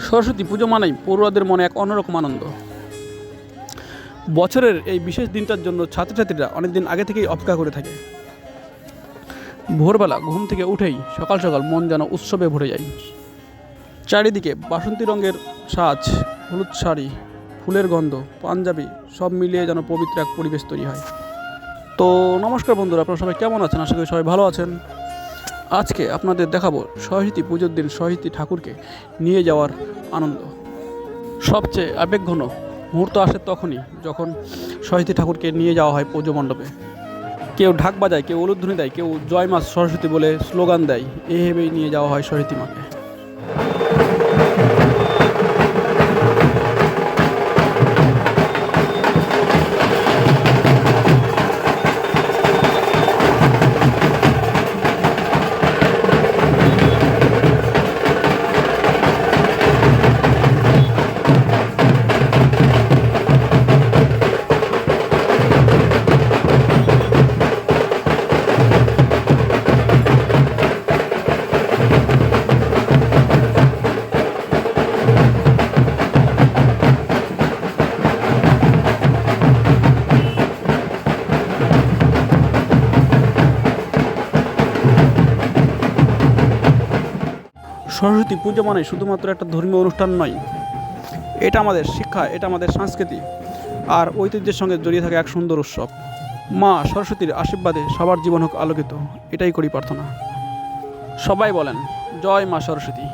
সরস্বতী পুজো মানেই পড়ুয়াদের মনে এক অন্যরকম আনন্দ। বছরের এই বিশেষ দিনটার জন্য ছাত্রছাত্রীরা অনেকদিন আগে থেকেই অপেক্ষা করে থাকে। ভোরবেলা ঘুম থেকে উঠেই সকাল সকাল মন যেন উৎসবে ভরে যায়। চারিদিকে বাসন্তী রঙের সাজ, হলুদ শাড়ি, ফুলের গন্ধ, পাঞ্জাবি সব মিলিয়ে যেন পবিত্র এক পরিবেশ তৈরি হয়। তো নমস্কার বন্ধুরা, আপনারা সবাই কেমন আছেন? আশা করি সবাই ভালো আছেন। আজকে আপনাদের দেখাবো সরস্বতী পুজোর দিন সরস্বতী ঠাকুরকে নিয়ে যাওয়ার আনন্দ। সবচেয়ে আবেগঘন মুহূর্ত আসে তখনই যখন সরস্বতী ঠাকুরকে নিয়ে যাওয়া হয় পুজো মণ্ডপে। কেউ ঢাক বাজায়, কেউ উলুধ্বনি দেয়, কেউ জয় মা সরস্বতী বলে স্লোগান দেয়। এইভাবেই নিয়ে যাওয়া হয় সরস্বতী মাকে। সরস্বতী পুজো মানে শুধুমাত্র একটা ধর্মীয় অনুষ্ঠান নয়, এটা আমাদের শিক্ষা, এটা আমাদের সংস্কৃতি আর ঐতিহ্যের সঙ্গে জড়িয়ে থাকা এক সুন্দর উৎসব। মা সরস্বতীর আশীর্বাদে সবার জীবন হোক আলোকিত, এটাই করি প্রার্থনা। সবাই বলেন জয় মা সরস্বতী।